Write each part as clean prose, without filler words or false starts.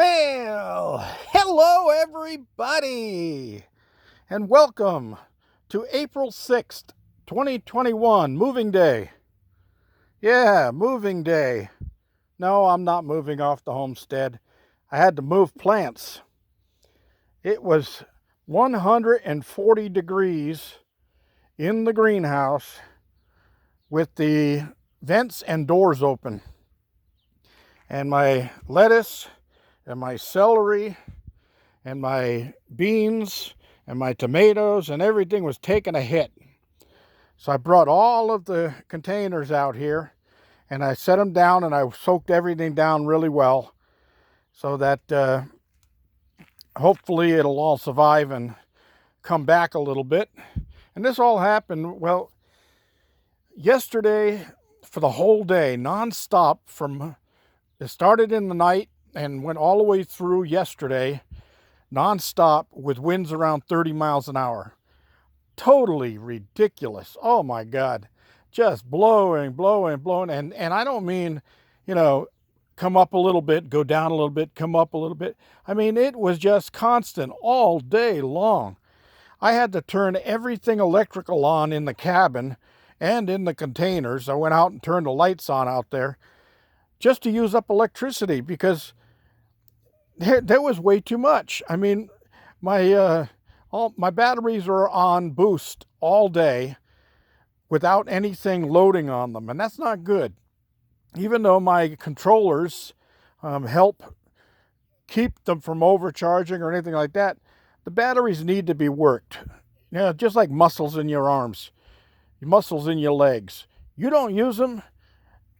Well, hello everybody, and welcome to April 6th, 2021, moving day. Yeah, moving day. No, I'm not moving off the homestead. I had to move plants. It was 140 degrees in the greenhouse with the vents and doors open. And my lettuce and my celery and my beans and my tomatoes and everything was taking a hit. So I brought all of the containers out here and I set them down and I soaked everything down really well so that hopefully it'll all survive and come back a little bit. And this all happened, well, yesterday for the whole day, nonstop. It started in the night and went all the way through yesterday, nonstop, with winds around 30 miles an hour. Totally ridiculous. Oh my God. Just blowing. And I don't mean, come up a little bit, go down a little bit, come up a little bit. I mean, it was just constant all day long. I had to turn everything electrical on in the cabin and in the containers. I went out and turned the lights on out there just to use up electricity because there was way too much. I mean, all my batteries are on boost all day without anything loading on them, and that's not good. Even though my controllers help keep them from overcharging or anything like that, the batteries need to be worked. Just like muscles in your arms, muscles in your legs. You don't use them,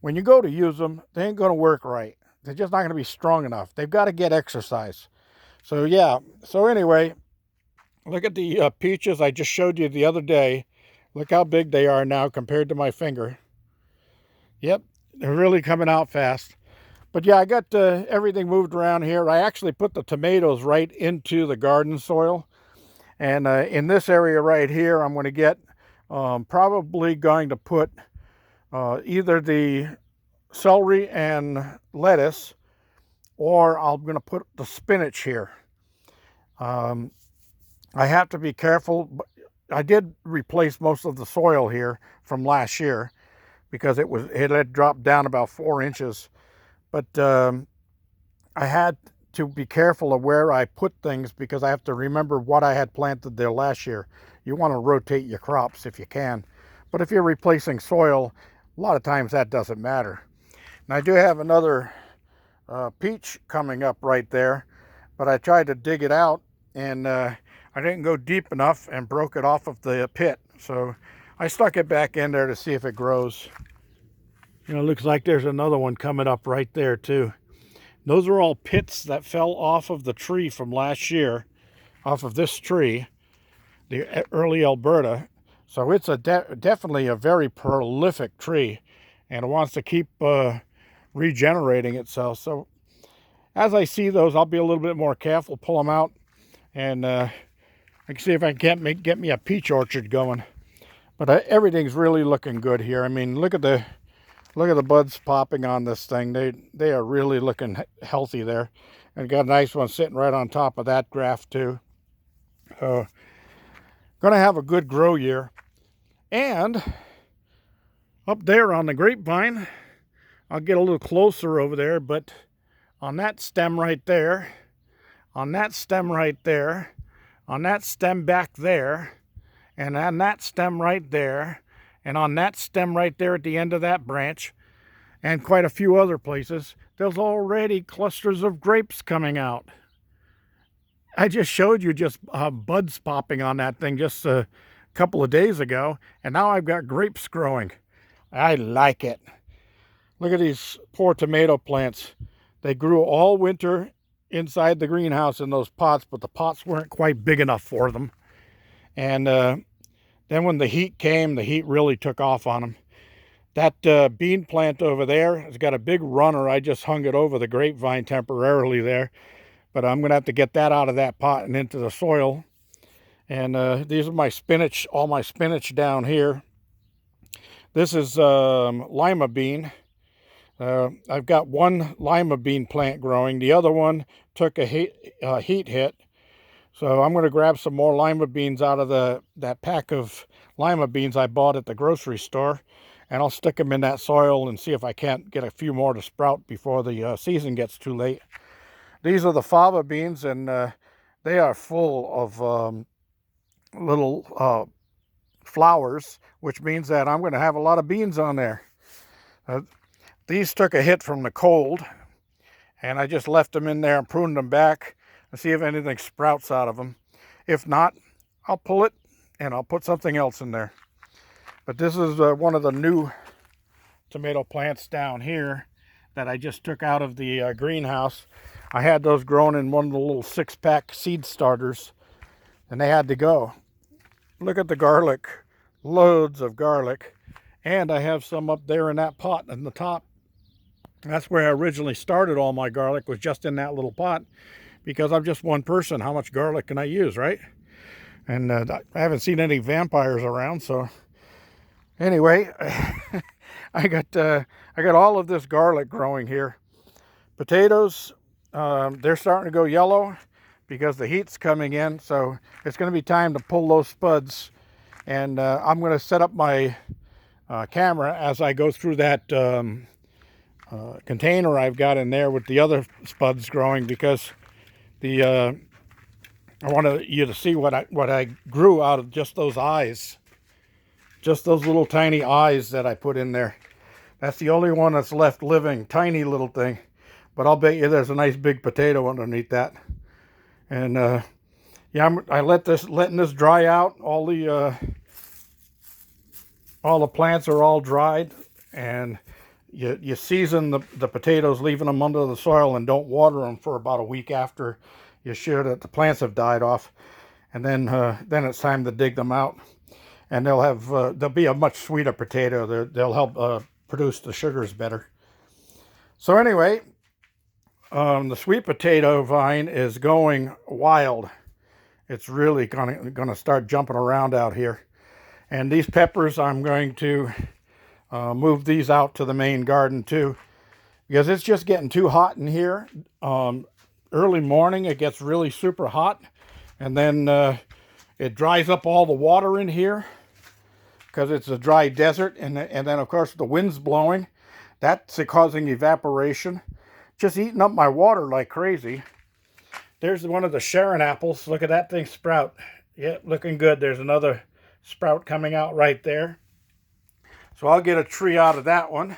when you go to use them, they ain't going to work right. They're just not going to be strong enough. They've got to get exercise. So yeah. So anyway, look at the peaches I just showed you the other day. Look how big they are now compared to my finger. Yep, they're really coming out fast. But yeah, I got everything moved around here. I actually put the tomatoes right into the garden soil. And in this area right here, I'm going to get, probably going to put either the celery and lettuce, or I'm going to put the spinach here. I have to be careful. I did replace most of the soil here from last year because it had dropped down about 4 inches. But I had to be careful of where I put things because I have to remember what I had planted there last year. You want to rotate your crops if you can. But if you're replacing soil, a lot of times that doesn't matter. And I do have another peach coming up right there, but I tried to dig it out and I didn't go deep enough and broke it off of the pit. So I stuck it back in there to see if it grows. It looks like there's another one coming up right there too. Those are all pits that fell off of the tree from last year, off of this tree, the early Alberta. So it's definitely a very prolific tree, and it wants to keep regenerating itself. So as I see those, I'll be a little bit more careful, pull them out, and I can see if I can get me a peach orchard going. But everything's really looking good here. I mean, look at the buds popping on this thing. They are really looking healthy there. And got a nice one sitting right on top of that graft too. So gonna have a good grow year. And up there on the grapevine, I'll get a little closer over there, but on that stem right there, on that stem right there, on that stem back there, and on that stem right there, and on that stem right there at the end of that branch, and quite a few other places, there's already clusters of grapes coming out. I just showed you just buds popping on that thing just a couple of days ago, and now I've got grapes growing. I like it. Look at these poor tomato plants. They grew all winter inside the greenhouse in those pots, but the pots weren't quite big enough for them. And then when the heat came, the heat really took off on them. That bean plant over there has got a big runner. I just hung it over the grapevine temporarily there. But I'm going to have to get that out of that pot and into the soil. And these are my spinach, all my spinach down here. This is lima bean. I've got one lima bean plant growing. The other one took a heat hit. So I'm going to grab some more lima beans out of that pack of lima beans I bought at the grocery store, and I'll stick them in that soil and see if I can't get a few more to sprout before the season gets too late. These are the fava beans, and they are full of little flowers, which means that I'm going to have a lot of beans on there. These took a hit from the cold, and I just left them in there and pruned them back and see if anything sprouts out of them. If not, I'll pull it and I'll put something else in there. But this is one of the new tomato plants down here that I just took out of the greenhouse. I had those grown in one of the little 6-pack seed starters, and they had to go. Look at the garlic, loads of garlic, and I have some up there in that pot in the top. That's where I originally started all my garlic, was just in that little pot, because I'm just one person. How much garlic can I use, right? And I haven't seen any vampires around, so anyway, I got all of this garlic growing here. Potatoes, they're starting to go yellow because the heat's coming in, so it's going to be time to pull those spuds. And I'm going to set up my camera as I go through that container I've got in there with the other spuds growing, because I want you to see what I grew out of just those eyes, just those little tiny eyes that I put in there. That's the only one that's left living, tiny little thing. But I'll bet you there's a nice big potato underneath that. And yeah, letting this dry out. All the plants are all dried, and you season the potatoes, leaving them under the soil, and don't water them for about a week after you should, that the plants have died off. And then it's time to dig them out, and they'll be a much sweeter potato. They'll help produce the sugars better. So anyway, the sweet potato vine is going wild. It's really gonna start jumping around out here. And these peppers, I'm going to move these out to the main garden too, because it's just getting too hot in here. Early morning it gets really super hot, and then it dries up all the water in here because it's a dry desert, and then of course the wind's blowing. That's causing evaporation, just eating up my water like crazy. There's one of the Sharon apples. Look at that thing sprout. Yeah, looking good. There's another sprout coming out right there. So I'll get a tree out of that one.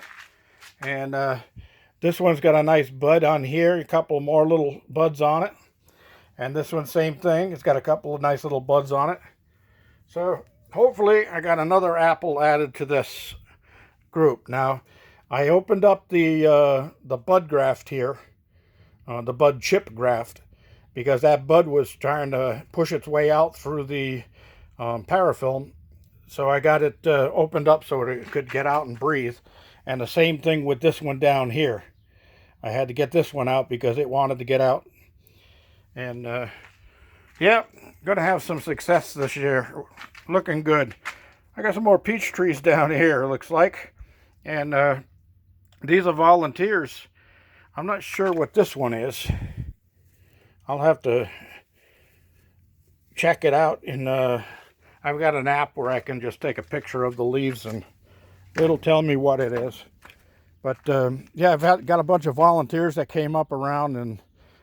And this one's got a nice bud on here, a couple more little buds on it. And this one, same thing. It's got a couple of nice little buds on it. So hopefully I got another apple added to this group. Now, I opened up the bud graft here, the bud chip graft, because that bud was trying to push its way out through the parafilm. So I got it opened up so it could get out and breathe. And the same thing with this one down here. I had to get this one out because it wanted to get out. And yeah, gonna have some success this year. Looking good. I got some more peach trees down here, looks like. And these are volunteers. I'm not sure what this one is. I'll have to check it out. And I've got an app where I can just take a picture of the leaves and it'll tell me what it is. But yeah, I've got a bunch of volunteers that came up around and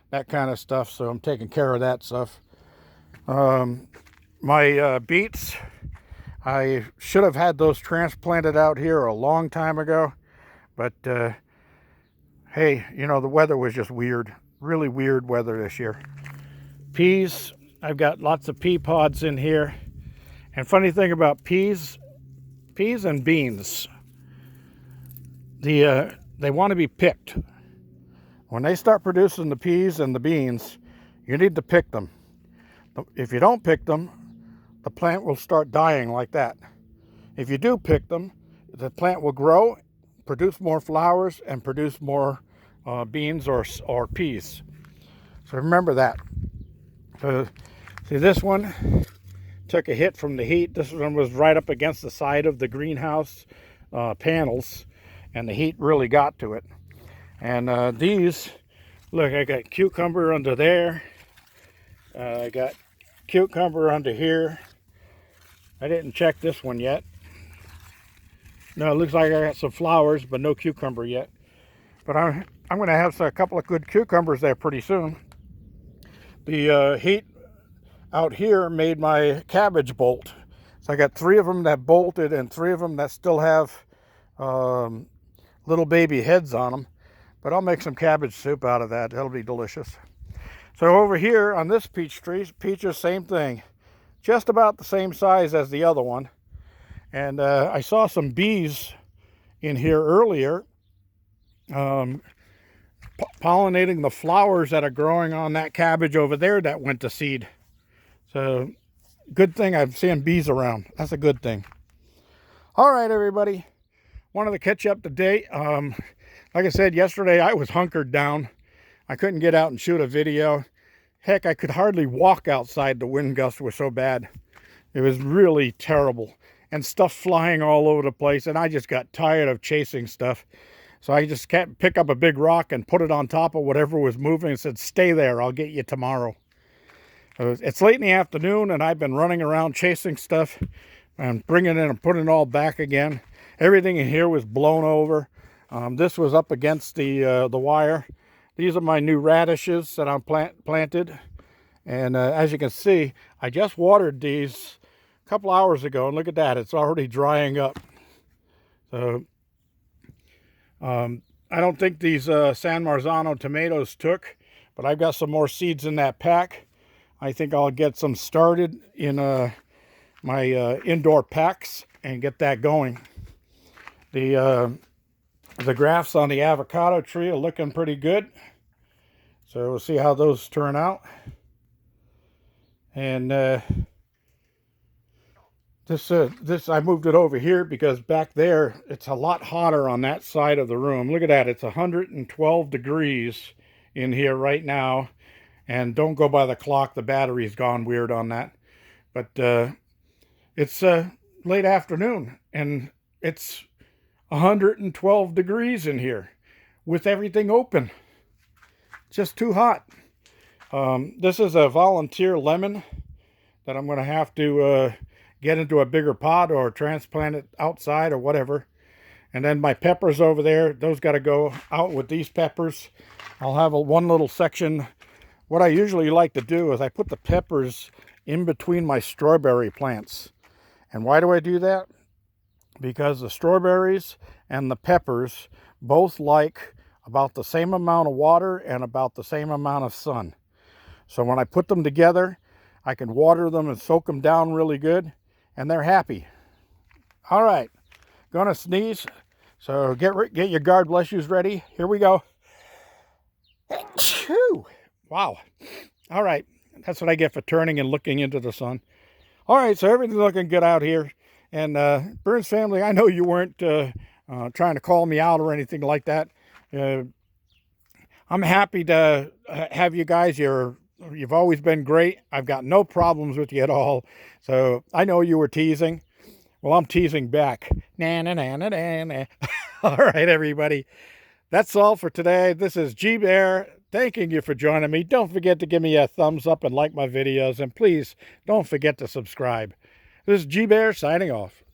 that kind of stuff, so I'm taking care of that stuff. My beets, I should have had those transplanted out here a long time ago, but hey, you know, the weather was just weird. Really weird weather this year. Peas, I've got lots of pea pods in here. And funny thing about peas and beans, they want to be picked. When they start producing the peas and the beans, you need to pick them. If you don't pick them, the plant will start dying like that. If you do pick them, the plant will grow, produce more flowers, and produce more beans or peas. So remember that. See, this one took a hit from the heat. This one was right up against the side of the greenhouse panels, and the heat really got to it. And these Look, I got cucumber under there. I got cucumber under here. I didn't check this one yet. No, it looks like I got some flowers, but no cucumber yet. But I'm going to have a couple of good cucumbers there pretty soon. The heat out here made my cabbage bolt. So I got 3 of them that bolted and 3 of them that still have little baby heads on them. But I'll make some cabbage soup out of that. That'll be delicious. So over here on this peach tree, peaches, same thing. Just about the same size as the other one. And I saw some bees in here earlier pollinating the flowers that are growing on that cabbage over there that went to seed. So good thing I'm seeing bees around. That's a good thing. All right, everybody. Wanted to catch you up to date. Like I said, yesterday I was hunkered down. I couldn't get out and shoot a video. Heck, I could hardly walk outside. The wind gusts were so bad. It was really terrible. And stuff flying all over the place. And I just got tired of chasing stuff. So I just can't pick up a big rock and put it on top of whatever was moving and said, stay there, I'll get you tomorrow. It's late in the afternoon and I've been running around chasing stuff and bringing it and putting it all back again. Everything in here was blown over. This was up against the wire. These are my new radishes that I'm planted. And as you can see, I just watered these a couple hours ago. And look at that, it's already drying up. So I don't think these San Marzano tomatoes took, but I've got some more seeds in that pack. I think I'll get some started in my indoor packs and get that going. The grafts on the avocado tree are looking pretty good. So we'll see how those turn out. And this I moved it over here because back there it's a lot hotter on that side of the room. Look at that, it's 112 degrees in here right now. And don't go by the clock, the battery's gone weird on that. But it's late afternoon and it's 112 degrees in here with everything open. Just too hot. This is a volunteer lemon that I'm going to have to get into a bigger pot or transplant it outside or whatever. And then my peppers over there, those got to go out with these peppers. I'll have one little section. What I usually like to do is I put the peppers in between my strawberry plants. And why do I do that? Because the strawberries and the peppers both like about the same amount of water and about the same amount of sun. So when I put them together, I can water them and soak them down really good, and they're happy. All right, gonna sneeze, so get your God bless yous ready. Here we go. Achoo! Wow. All right, that's what I get for turning and looking into the sun. All right, so everything's looking good out here. And Burns family, I know you weren't trying to call me out or anything like that. I'm happy to have you guys. You've always been great. I've got no problems with you at all. So I know you were teasing. Well, I'm teasing back. Na, na, na, na, na, na. All right, everybody. That's all for today. This is G Bear thanking you for joining me. Don't forget to give me a thumbs up and like my videos. And please don't forget to subscribe. This is G Bear signing off.